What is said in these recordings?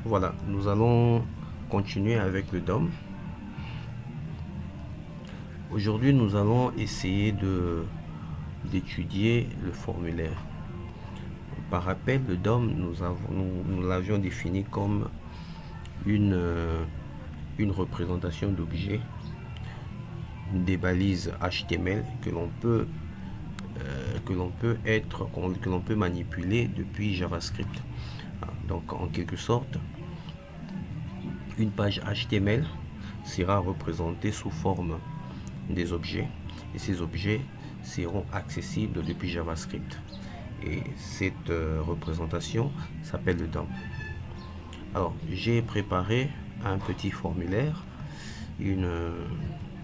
Voilà, nous allons continuer avec le DOM. Aujourd'hui, nous allons essayer d'étudier le formulaire. Par rappel, le DOM, nous l'avions défini comme une représentation d'objets, des balises HTML que l'on peut manipuler depuis JavaScript. Donc, en quelque sorte, une page HTML sera représentée sous forme des objets et ces objets seront accessibles depuis JavaScript. Et cette représentation s'appelle le DOM. Alors, j'ai préparé un petit formulaire, une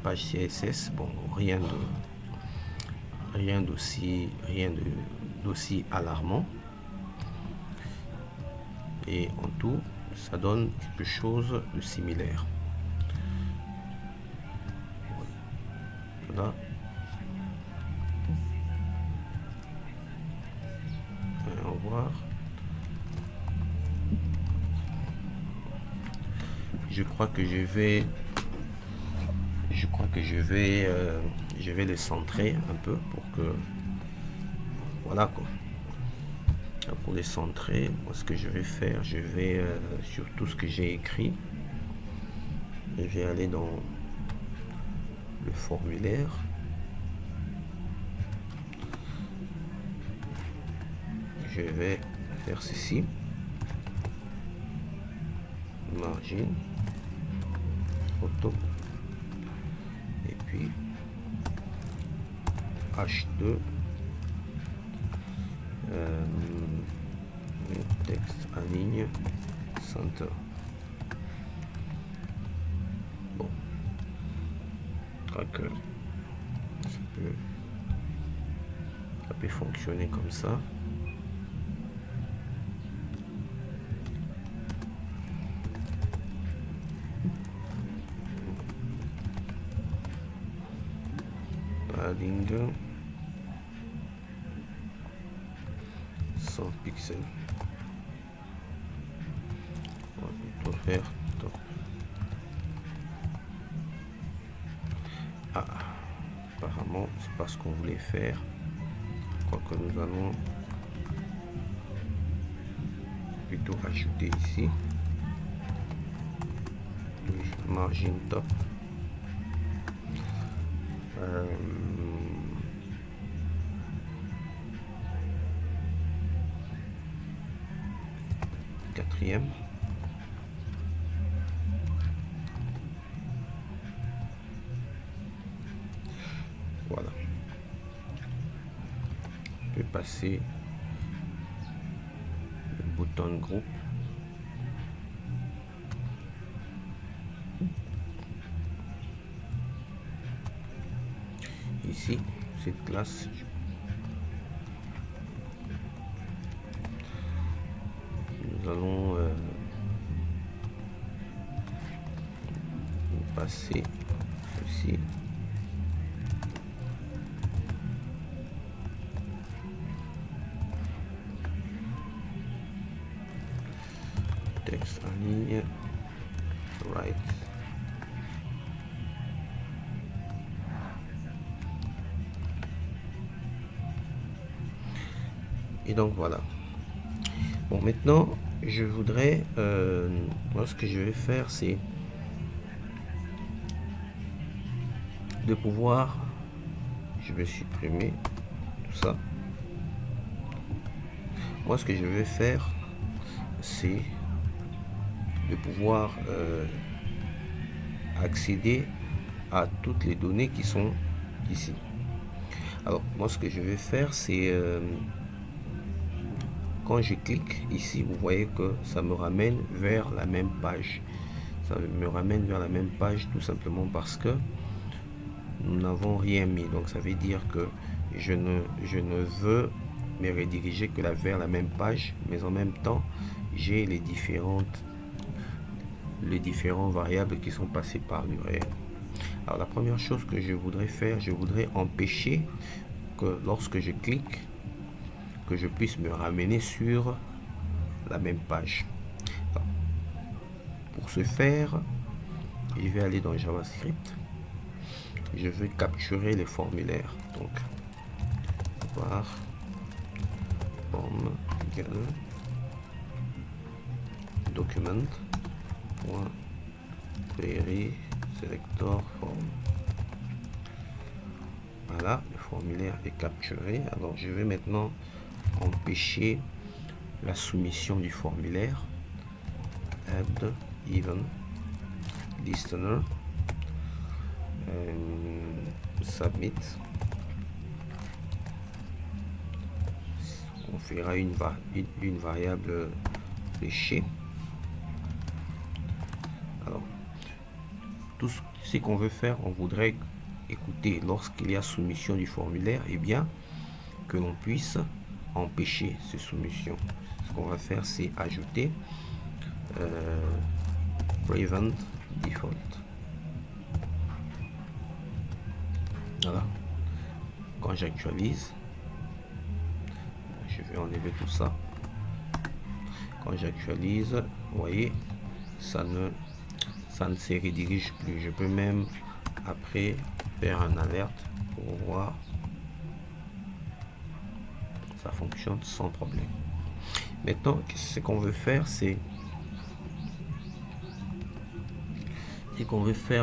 page CSS, bon, rien d'aussi alarmant. Et en tout, ça donne quelque chose de similaire. Voilà. Au revoir. Je crois que je vais les centrer un peu pour que, voilà quoi. Pour les centrer, moi ce que je vais faire, je vais sur tout ce que j'ai écrit, je vais aller dans le formulaire. Je vais faire ceci, margin, photo, et puis H2, texte en ligne, center. Bon, je crois que ça peut fonctionner comme ça. Padding 100 pixels. On va plutôt faire top. Ah, apparemment c'est pas ce qu'on voulait faire. Je crois que nous allons plutôt ajouter ici margin top. Quatrième. Voilà. Je peux passer le bouton groupe. Ici, cette classe, nous allons passer ceci. Texte en ligne, right. Et donc voilà. Bon, maintenant je voudrais moi ce que je vais faire, c'est de pouvoir, je vais supprimer tout ça. Moi ce que je vais faire, c'est de pouvoir accéder à toutes les données qui sont ici. Alors moi ce que je vais faire, c'est quand je clique ici, vous voyez que ça me ramène vers la même page. Ça me ramène vers la même page tout simplement parce que nous n'avons rien mis. Donc ça veut dire que je ne veux me rediriger que vers la même page, mais en même temps j'ai les différentes variables qui sont passées par l'URL. Alors la première chose que je voudrais faire, je voudrais empêcher que lorsque je clique, que je puisse me ramener sur la même page. Alors, pour ce faire, je vais aller dans JavaScript. Je vais capturer les formulaires. Donc, var form égale document point query selector form. Voilà, le formulaire est capturé. Alors je vais maintenant empêcher la soumission du formulaire. Add even listener submit. On fera une variable péché. Alors tout ce qu'on veut faire, on voudrait écouter lorsqu'il y a soumission du formulaire, et bien que l'on puisse empêcher ces soumissions. Ce qu'on va faire, c'est ajouter prevent default. Voilà. Quand j'actualise, je vais enlever tout ça. Quand j'actualise, vous voyez, ça ne se redirige plus. Je peux même après faire un alerte pour voir. Ça fonctionne sans problème. Maintenant, ce qu'on veut faire, c'est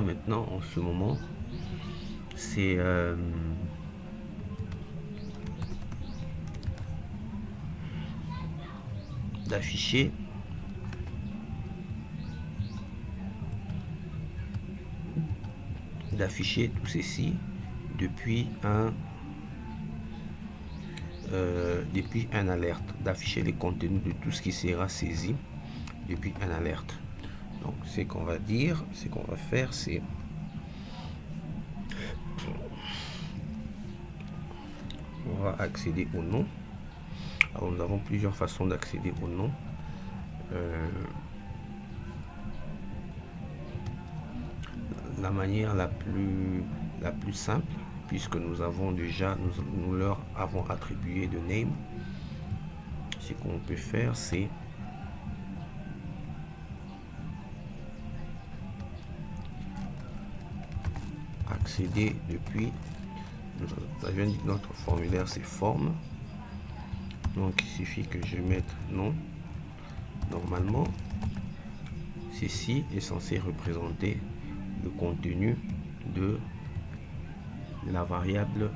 maintenant en ce moment, c'est d'afficher tout ceci depuis un alerte, d'afficher les contenus de tout ce qui sera saisi depuis un alerte. Donc ce qu'on va dire, ce qu'on va faire, c'est on va accéder au nom. Alors nous avons plusieurs façons d'accéder au nom. La manière la plus simple, puisque nous avons déjà nous leur avons attribué de name, ce qu'on peut faire, c'est accéder depuis notre formulaire, c'est forme. Donc il suffit que je mette nom. Normalement ceci est censé représenter le contenu de la variable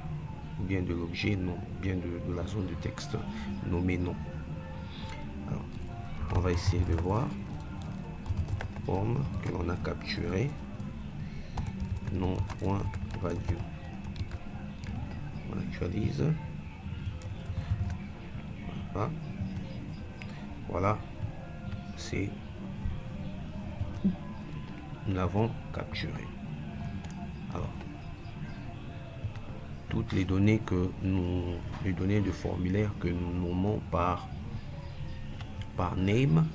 ou bien de l'objet nom, bien de la zone de texte nommé nom. Alors, on va essayer de voir forme que l'on a capturé nom.value. On actualise. Voilà, c'est nous l'avons capturé. Alors toutes les données les données de formulaire que nous nommons par name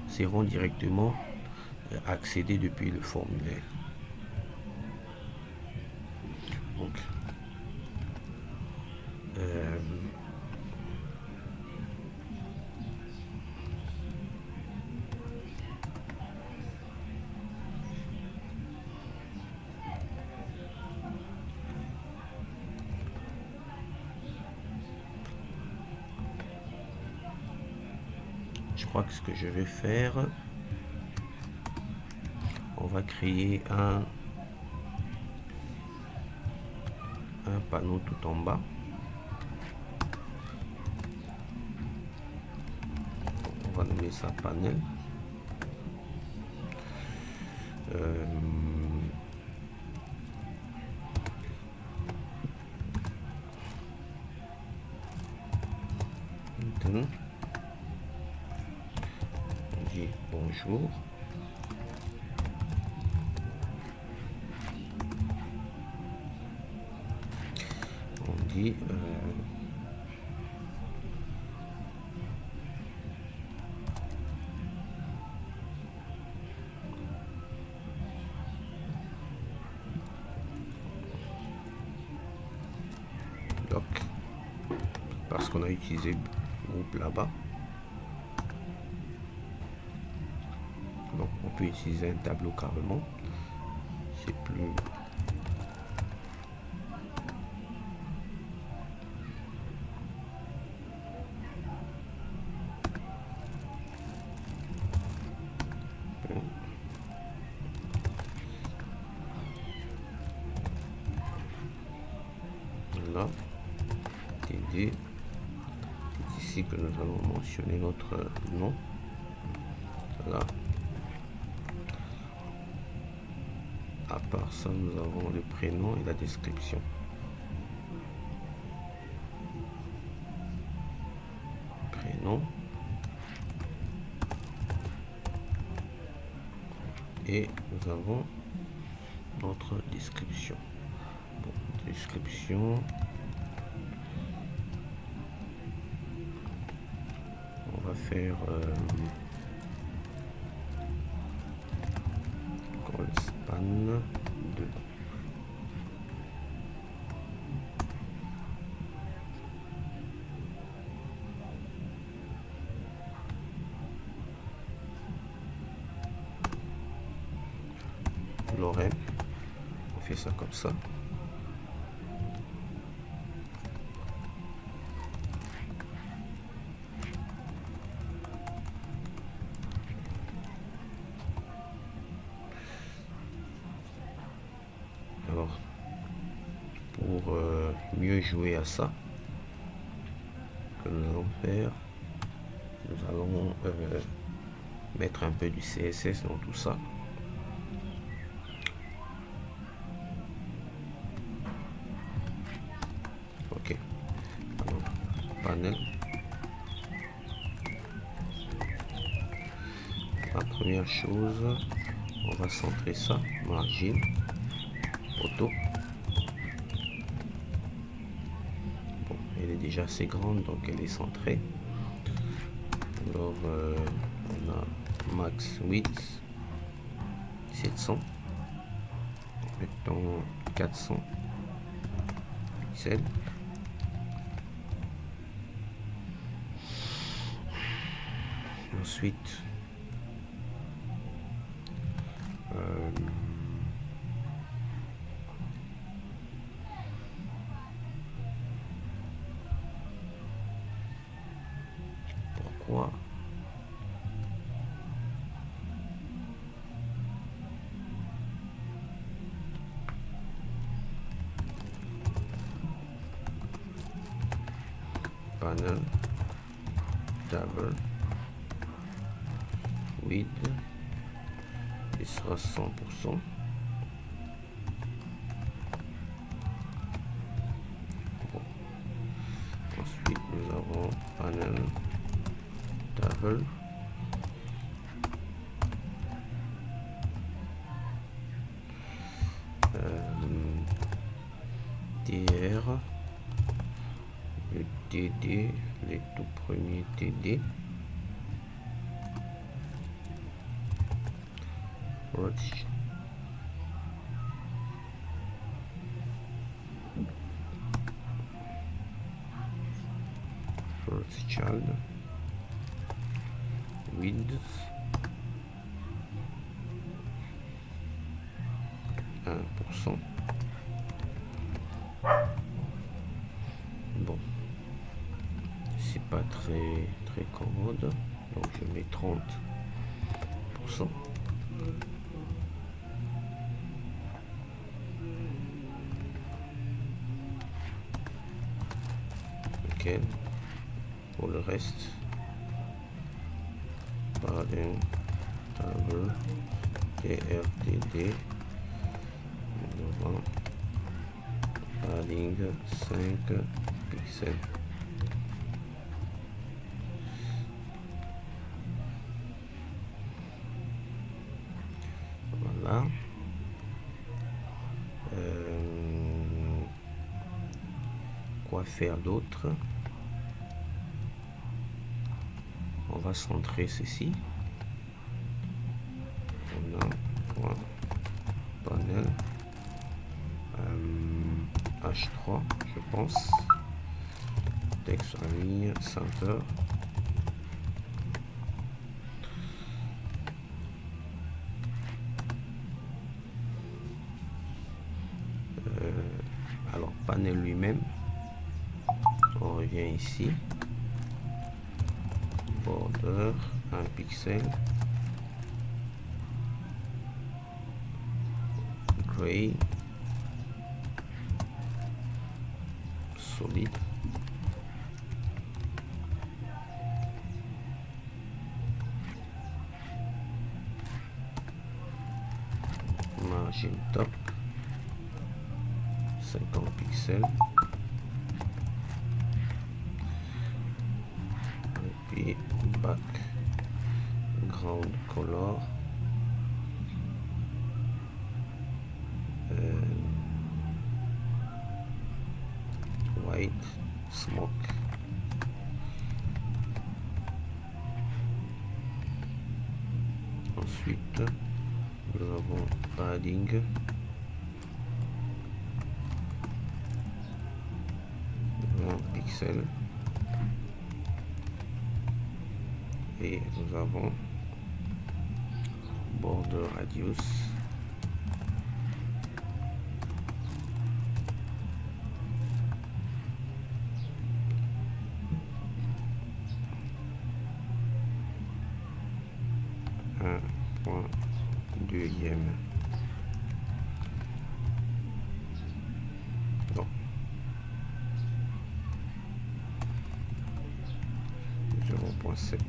seront directement accédées depuis le formulaire. Donc je crois que ce que je vais faire, on va créer un panneau tout en bas. On va nommer ça panel. Maintenant, on dit bonjour. On dit doc, parce qu'on a utilisé groupe là-bas. Donc on peut utiliser un tableau carrément. C'est plus... Voilà, TD. C'est ici que nous allons mentionner notre nom. Voilà. À part ça, nous avons le prénom et la description. Prénom. Et nous avons notre description. Bon, description. On va faire call span 2. Lorem, on fait ça comme ça. Alors, pour mieux jouer à ça, que nous allons faire, nous allons mettre un peu du CSS dans tout ça. Ok, alors panel. La première chose, on va centrer ça, margin, auto. Bon, elle est déjà assez grande, donc elle est centrée. Alors on a max width 700, mettons 400 pixels. Ensuite pourquoi panel table width, il sera 100%. Bon. Ensuite nous avons panel table DR, le TD, les tout premiers TD, Rothschild, width 1%. Bon, c'est pas très commode, donc je mets 30%. Ok, pour le reste, padding table TRTD, devant padding 5 pixels. Voilà. Quoi faire d'autre? On va centrer ceci. On a point panel H3, je pense. Texte en ligne, center. panel lui-même, on revient ici, border, 1 pixel, gray, solide, margin top, 50 pixels, et puis background color, white smoke. Ensuite, nous avons padding, 20 pixels, et nous avons border radius, 1.2e. Non. 0.7.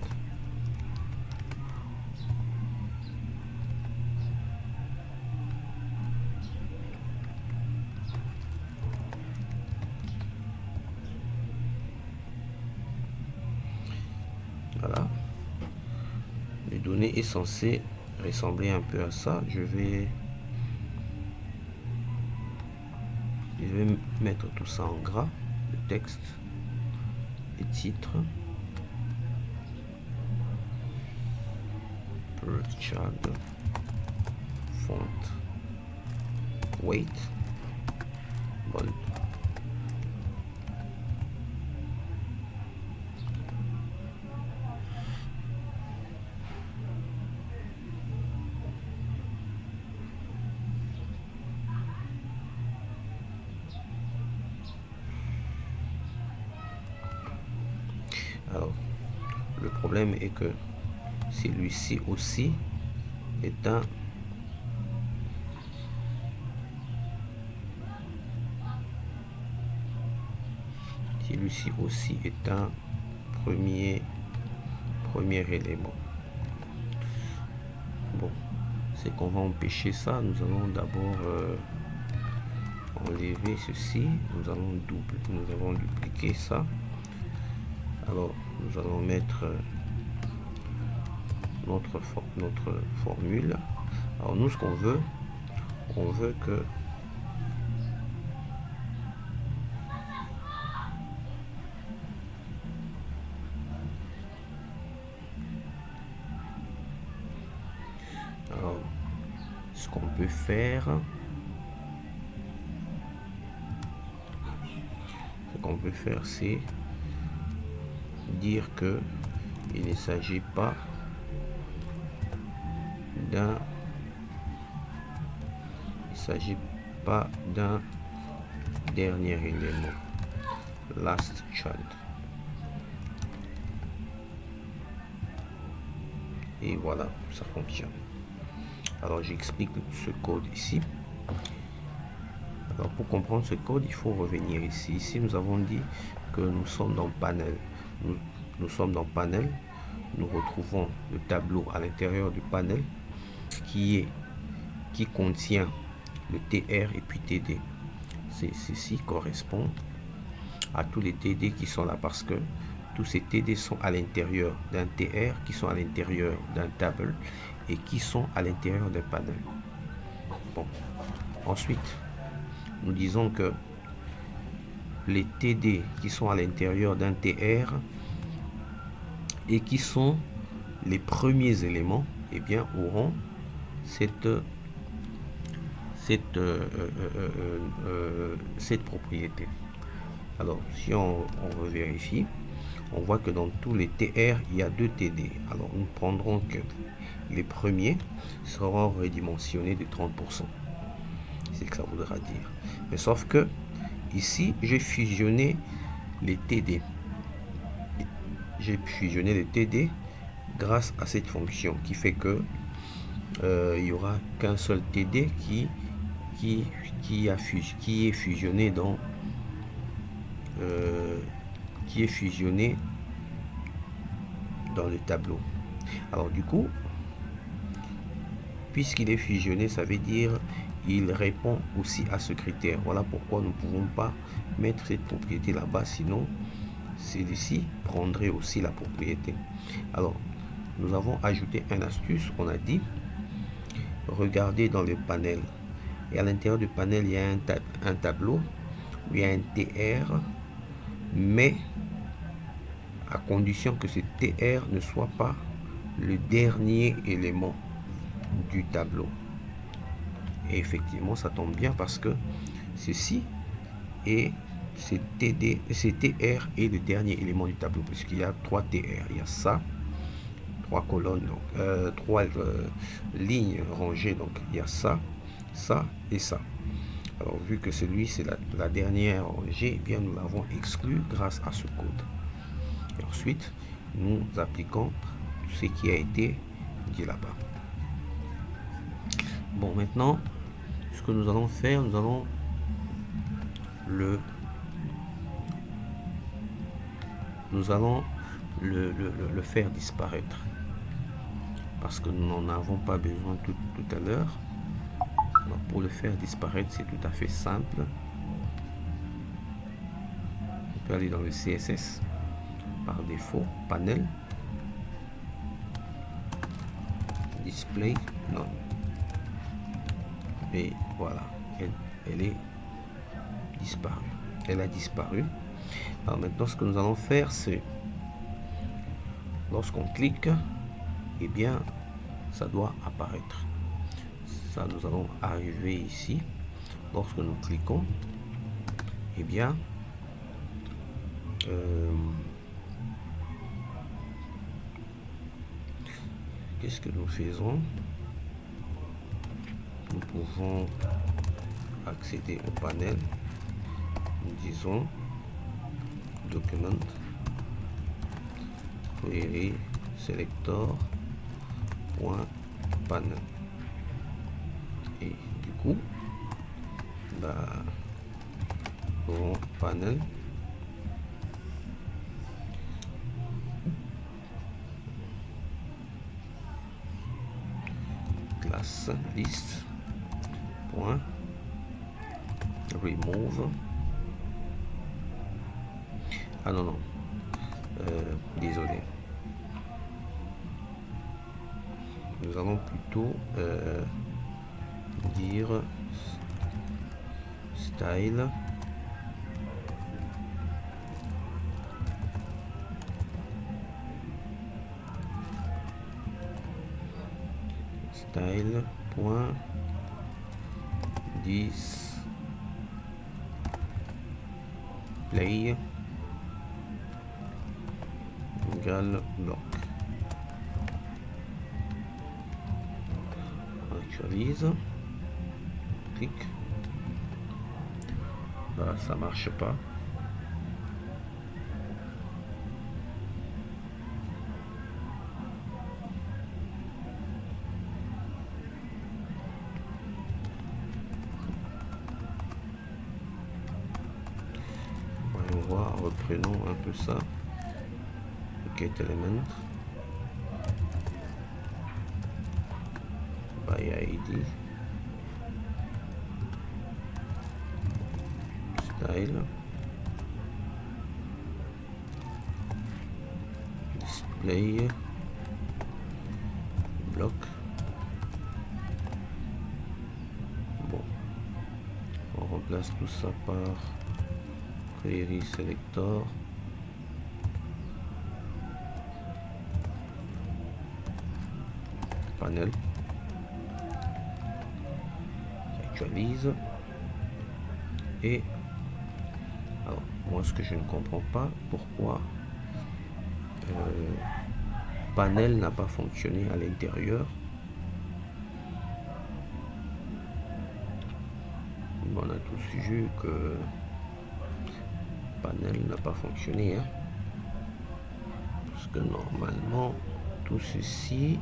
Voilà. Les données est censé ressembler un peu à ça. Je vais mettre tout ça en gras, le texte, les titres, birth child, font, weight, bold. Alors, le problème est que celui-ci aussi est un premier élément. Bon, c'est qu'on va empêcher ça. Nous allons d'abord enlever ceci. Nous allons dupliquer ça. Alors, nous allons mettre notre formule. Alors, nous, ce qu'on veut, on veut que alors, ce qu'on peut faire, c'est dire que il ne s'agit pas d'un dernier élément, last child. Et voilà, ça fonctionne. Alors j'explique ce code ici. Alors pour comprendre ce code, il faut revenir ici. Ici nous avons dit que nous sommes dans panel. Nous sommes dans panel. Nous retrouvons le tableau à l'intérieur du panel qui contient le TR et puis TD. Ceci correspond à tous les TD qui sont là parce que tous ces TD sont à l'intérieur d'un TR, qui sont à l'intérieur d'un table et qui sont à l'intérieur d'un panel. Bon. Ensuite, nous disons que les TD qui sont à l'intérieur d'un TR et qui sont les premiers éléments, eh bien, auront cette propriété. Alors, si on vérifie, on voit que dans tous les TR, il y a 2 TD. Alors, nous prendrons que les premiers seront redimensionnés de 30%. C'est ce que ça voudra dire. Mais sauf que ici j'ai fusionné les TD. J'ai fusionné les TD grâce à cette fonction qui fait que il y aura qu'un seul TD qui est fusionné dans le tableau. Alors du coup, puisqu'il est fusionné, ça veut dire il répond aussi à ce critère. Voilà pourquoi nous ne pouvons pas mettre cette propriété là-bas, sinon celui-ci prendrait aussi la propriété. Alors, nous avons ajouté une astuce. On a dit, regardez dans le panel. Et à l'intérieur du panel, il y a un tableau où il y a un TR, mais à condition que ce TR ne soit pas le dernier élément du tableau. Et effectivement, ça tombe bien parce que ceci est TR est le dernier élément du tableau, puisqu'il y a 3 TR. Il y a ça, 3 colonnes, donc 3 lignes rangées, donc il y a ça, ça et ça. Alors vu que celui c'est la dernière rangée, eh bien nous l'avons exclu grâce à ce code. Et ensuite, nous appliquons ce qui a été dit là-bas. Bon, maintenant, ce que nous allons faire, nous allons le faire disparaître parce que nous n'en avons pas besoin tout à l'heure. Alors pour le faire disparaître, c'est tout à fait simple. On peut aller dans le CSS par défaut, panel, display, non. Et voilà, elle est disparue. Elle a disparu. Alors maintenant, ce que nous allons faire, c'est lorsqu'on clique, eh bien, ça doit apparaître. Ça, nous allons arriver ici. Lorsque nous cliquons, eh bien, qu'est-ce que nous faisons? Nous pouvons accéder au panel. Nous disons document, query selector .panel, et du coup panel classe list remove. Ah non, désolé, nous allons plutôt dire style display égale bloc. On actualise, clic, bah, ça marche pas. On voit, reprenons un peu ça. Get element by ID style display bloc. Bon, on remplace tout ça par query selector panel, j'actualise. Et alors moi, ce que je ne comprends pas, pourquoi panel n'a pas fonctionné à l'intérieur. On a tous vu que panel n'a pas fonctionné, hein, parce que normalement tout ceci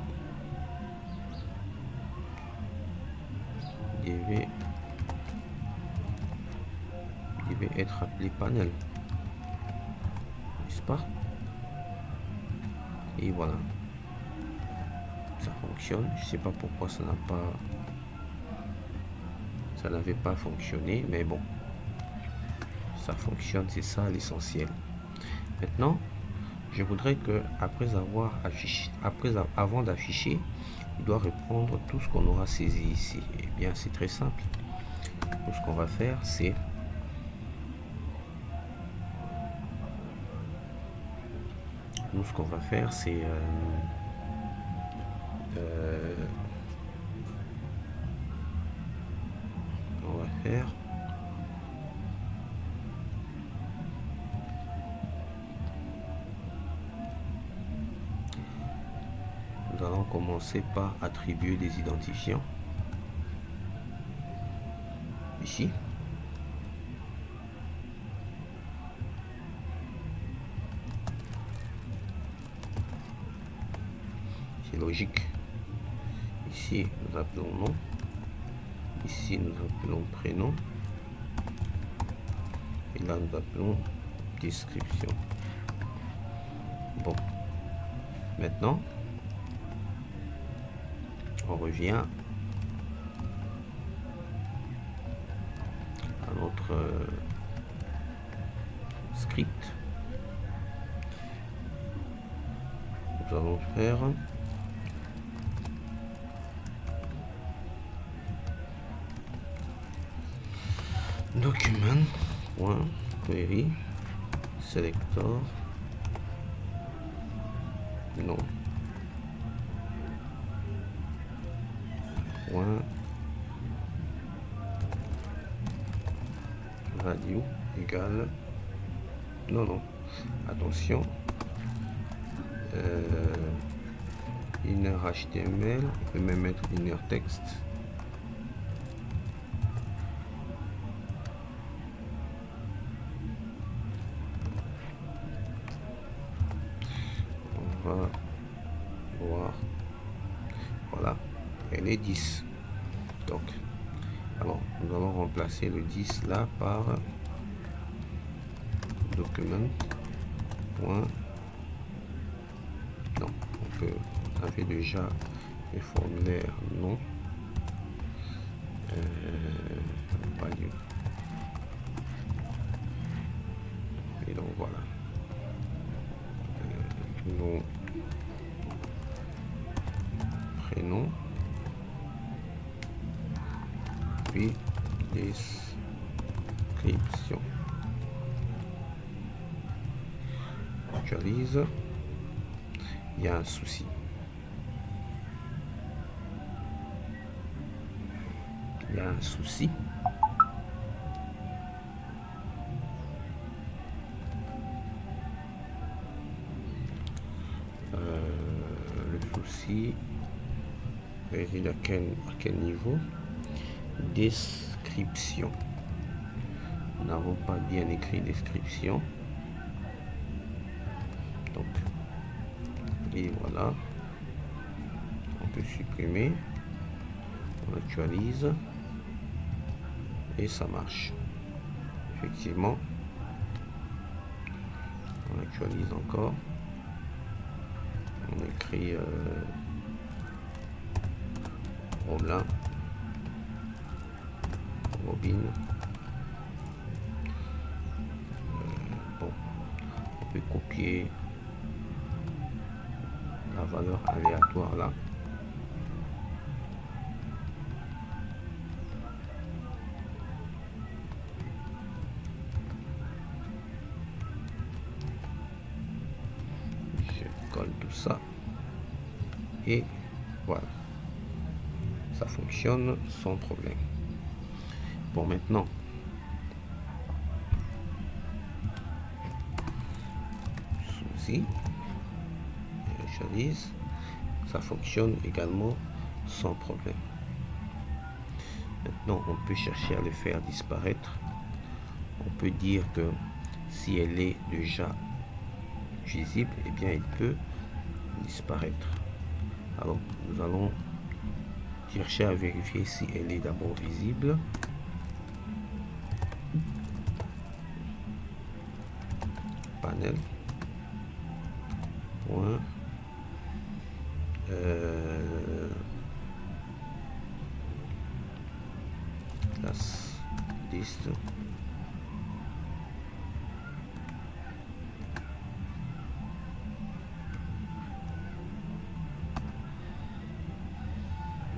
devait être appelé panel, n'est-ce pas? Et voilà, ça fonctionne. Je sais pas pourquoi ça n'avait pas fonctionné, mais bon, ça fonctionne, c'est ça l'essentiel. Maintenant, je voudrais que avant d'afficher, il doit reprendre tout ce qu'on aura saisi ici. Eh bien, c'est très simple. Tout ce qu'on va faire, c'est on va faire nous allons commencer par attribuer des identifiants ici. C'est logique. Ici, nous appelons nom. Ici, nous appelons prénom. Et là, nous appelons description. Bon. Maintenant, on revient à notre script. Nous allons faire document.query selector non value égale non, attention, inner HTML, on peut même mettre inner text. On va voir, voilà, elle est 10. Donc, alors nous allons remplacer le 10 là par document. Non, on avait déjà les formulaires non. Value. Et donc voilà. Nom, prénom, puis description. Actualise. Il y a un souci. Il y a un souci. Le souci réside à quel niveau? Description. Nous n'avons pas bien écrit description. Donc, et voilà. On peut supprimer. On actualise. Et ça marche. Effectivement. On actualise encore. On écrit Romain, Robin. Bon, on peut copier la valeur aléatoire là. Je colle tout ça et voilà, ça fonctionne sans problème. Bon, maintenant souci, j'initialise, ça fonctionne également sans problème. Maintenant on peut chercher à le faire disparaître. On peut dire que si elle est déjà visible, et bien elle peut disparaître. Alors nous allons chercher à vérifier si elle est d'abord visible. Panel. Point. Classe liste.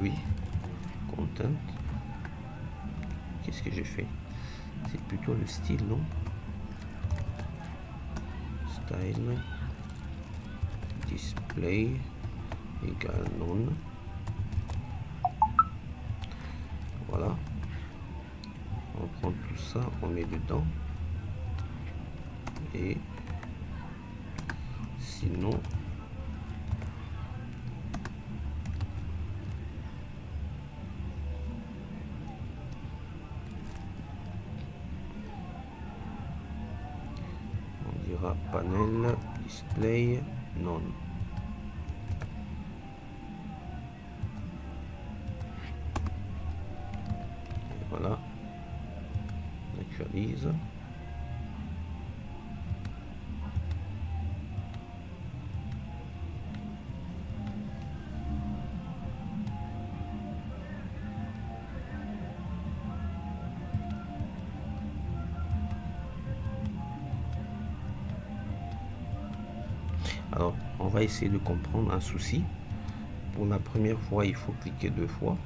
Oui, content. Qu'est-ce que j'ai fait? C'est plutôt le style, non? Style display égale non. Voilà. On prend tout ça, on met dedans. Et sinon, on dira panel display non. Et voilà. On actualise. Alors, on va essayer de comprendre un souci. Pour la première fois, il faut cliquer 2 fois.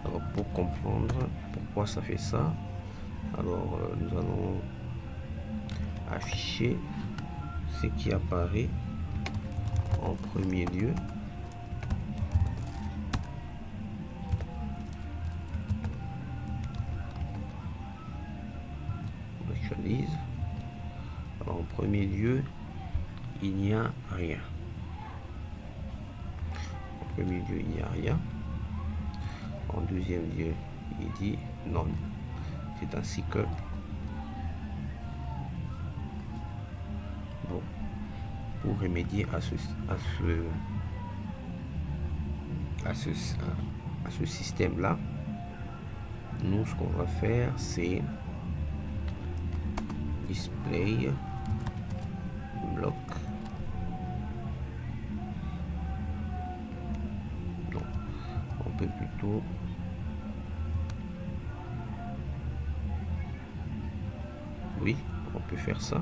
Alors, pour comprendre pourquoi ça fait ça, alors nous allons afficher ce qui apparaît en premier lieu. On actualise. Alors, en premier lieu, il n'y a rien. En premier lieu, il n'y a rien. En deuxième lieu, il dit non. C'est ainsi que bon, pour remédier à ce système là, nous ce qu'on va faire c'est display bloc. Non, on peut plutôt oui, on peut faire ça.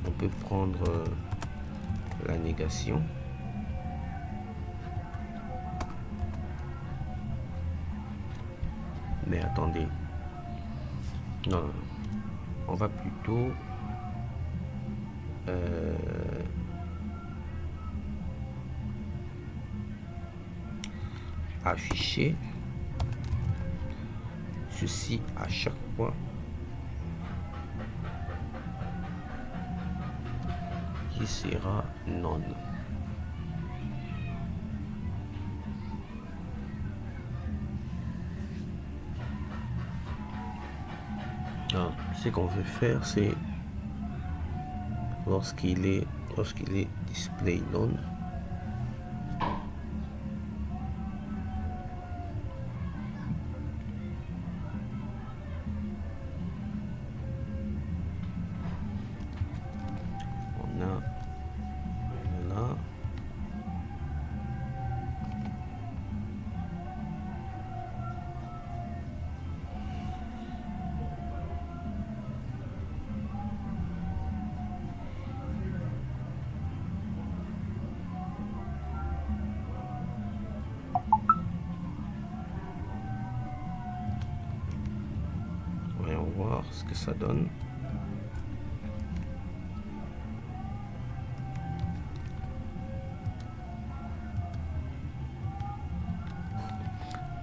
On peut prendre la négation. Mais attendez. Non, on va plutôt afficher ceci à chaque fois qui sera non. Alors, ce qu'on veut faire, c'est lorsqu'il est display non, on a là voyons voir ce que ça donne.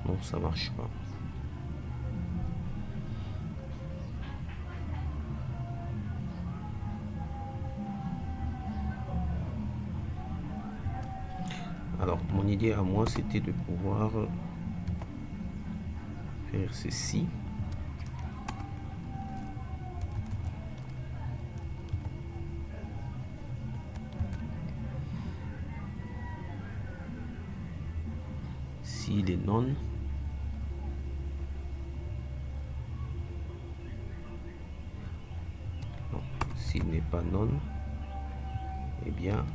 Non, ça marche pas. Alors, mon idée à moi, c'était de pouvoir faire ceci. s'il est non. S'il n'est pas non, eh bien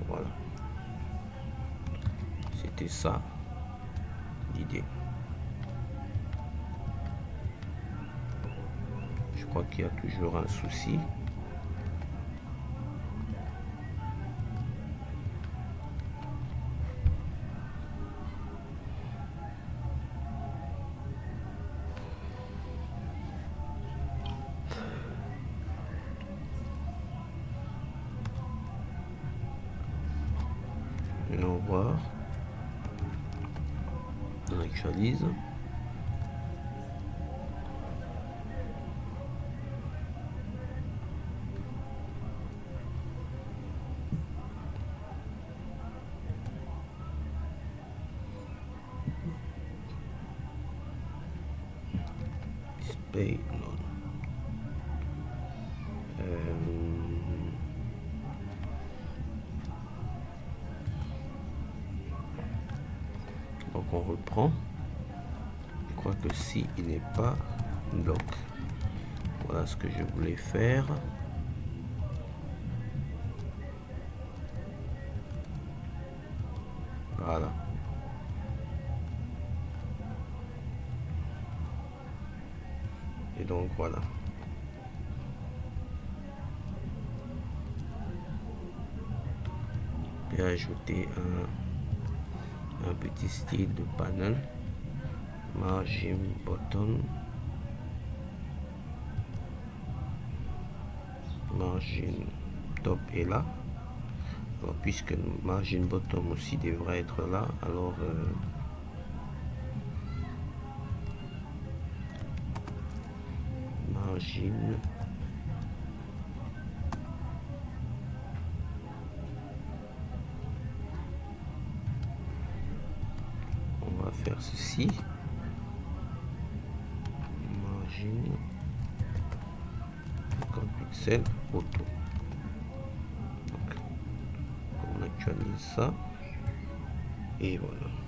voilà, c'était ça l'idée. Je crois qu'il y a toujours un souci. Allons voir. On actualise. Display non. Donc on reprend. Je crois que si il n'est pas bloc, voilà ce que je voulais faire. Voilà. Et donc voilà. J'ai ajouté un petit style de panel. Margin bottom. Margin top est là. Alors puisque margin bottom aussi devrait être là, alors margin on va faire ceci, margin 50 pixels auto. Donc on actualise ça et voilà.